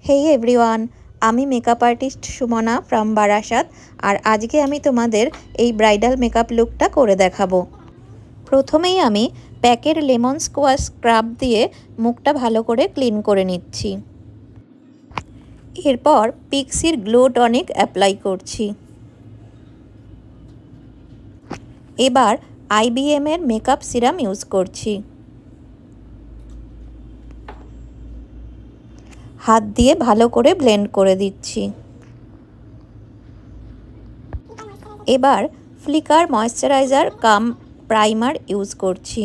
হেই everyone, আমি makeup artist Sumana from Barasat. আর আজকে আমি তোমাদের এই ব্রাইডাল মেকআপ লুকটা করে দেখাবো। প্রথমেই আমি প্যাকের লেমন স্কোয়াশ স্ক্রাব দিয়ে মুখটা ভালো করে ক্লিন করে নিচ্ছি। এরপর পিক্সির গ্লো টনিক অ্যাপ্লাই করছি। এবার IBM এর মেকআপ সিরাম ইউজ করছি। হাত দিয়ে ভালো করে ব্লেন্ড করে দিচ্ছি। এবার ফ্লিকার ময়েশ্চারাইজার কাম প্রাইমার ইউজ করছি।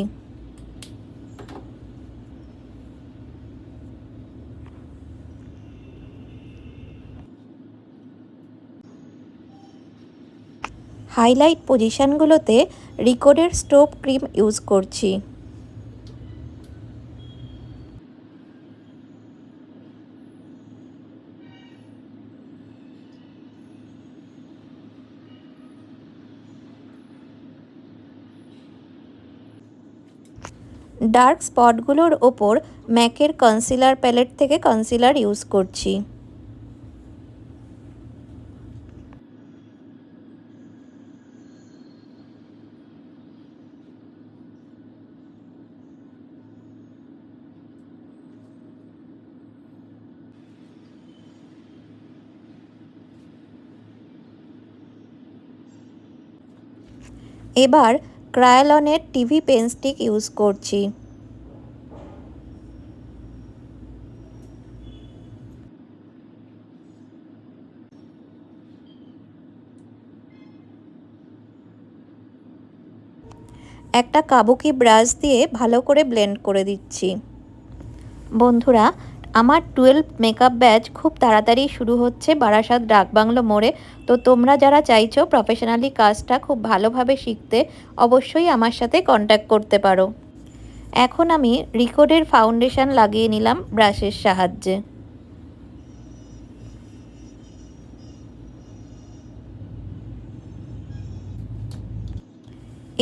হাইলাইট পজিশনগুলোতে রিকোডের স্টোভ ক্রিম ইউজ করছি। ডার্ক স্পটগুলোর ওপর ম্যাকের কনসিলার প্যালেট থেকে কনসিলার ইউজ করছি। এবার ক্রায়োলনের টিভি পেন স্টিক ইউজ করছি। একটা কাবুকি ব্রাশ দিয়ে ভালো করে ব্লেন্ড করে দিচ্ছি। বন্ধুরা, আমার 12 মেকআপ ব্যাচ খুব তাড়াতাড়ি শুরু হচ্ছে বারাসাত ডাকবাংলো মোড়ে। তো তোমরা যারা চাইছো প্রফেশনালি কাজটা খুব ভালোভাবে শিখতে, অবশ্যই আমার সাথে কন্ট্যাক্ট করতে পারো। এখন আমি রিকোডের ফাউন্ডেশন লাগিয়ে নিলাম ব্রাশের সাহায্যে।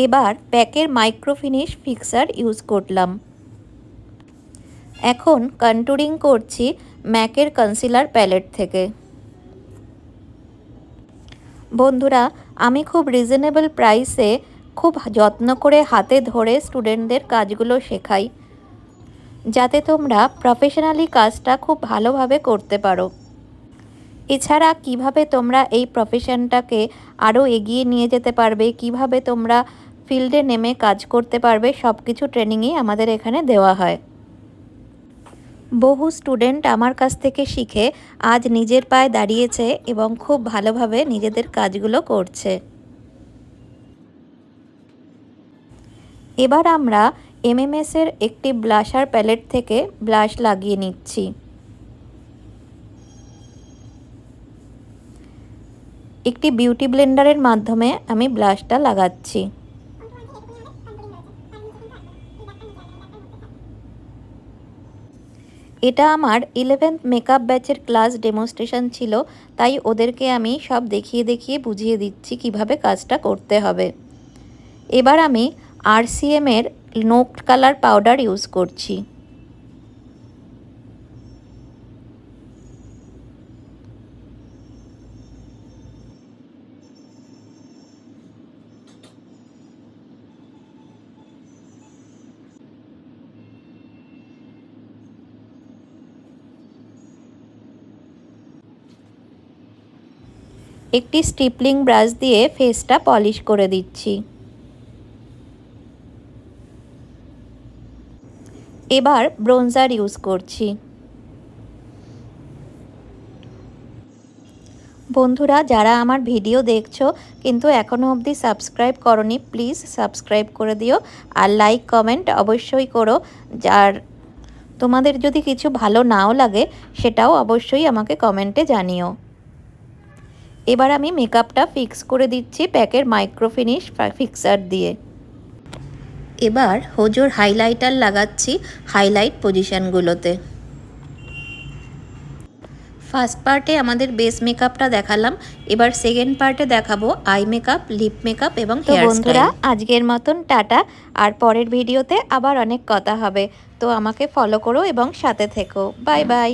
এবার প্যাকের মাইক্রোফিনিশ ফিক্সার ইউজ করলাম। এখন কন্টুরিং করছি ম্যাকের কনসিলার প্যালেট থেকে। বন্ধুরা, আমি খুব রিজনেবল প্রাইসে খুব যত্ন করে হাতে ধরে স্টুডেন্টদের কাজগুলো শেখাই, যাতে তোমরা প্রফেশনালি কাজটা খুব ভালোভাবে করতে পারো। এছাড়া কিভাবে তোমরা এই প্রফেশনটাকে আরও এগিয়ে নিয়ে যেতে পারবে, কিভাবে তোমরা ফিল্ডে নেমে কাজ করতে পারবে, সব কিছু ট্রেনিংই আমাদের এখানে দেওয়া হয়। বহু স্টুডেন্ট আমার কাছ থেকে শিখে আজ নিজের পায়ে দাঁড়িয়েছে এবং খুব ভালোভাবে নিজেদের কাজগুলো করছে। এবার আমরা MMS এর একটি ব্লাশার প্যালেট থেকে ব্লাশ লাগিয়ে নিচ্ছি। একটি বিউটি ব্লেন্ডারের মাধ্যমে আমি ব্লাশটা লাগাচ্ছি। এটা আমার 11th মেকআপ ব্যাচের ক্লাস ডেমনস্ট্রেশন ছিল, তাই ওদেরকে আমি সব দেখিয়ে দেখিয়ে বুঝিয়ে দিচ্ছি কিভাবে কাজটা করতে হবে। এবার আমি RCM এর নোট কালার পাউডার ইউজ করছি। একটি স্টিপলিং ব্রাশ দিয়ে ফেসটা পলিশ করে দিচ্ছি। এবার ব্রোঞ্জার ইউজ করছি। বন্ধুরা, যারা আমার ভিডিও দেখছো কিন্তু এখনও অবধি সাবস্ক্রাইব করনি, প্লিজ সাবস্ক্রাইব করে দিও আর লাইক কমেন্ট অবশ্যই করো। আর তোমাদের যদি কিছু ভালো নাও লাগে সেটাও অবশ্যই আমাকে কমেন্টে জানিও। এবার আমি মেকআপটা ফিক্স করে দিচ্ছি প্যাকের মাইক্রোফিনিশ ফিক্সার দিয়ে। এবার হোজোর হাইলাইটার লাগাচ্ছি হাইলাইট পজিশনগুলোতে। ফার্স্ট পার্টে আমাদের বেস মেকআপটা দেখালাম, এবার সেকেন্ড পার্টে দেখাবো আই মেকআপ, লিপ মেকআপ এবং হেয়ার স্টাইল। বন্ধুরা, আজকের মতন টাটা, আর পরের ভিডিওতে আবার অনেক কথা হবে। তো আমাকে ফলো করো এবং সাথে থেকো। Bye bye.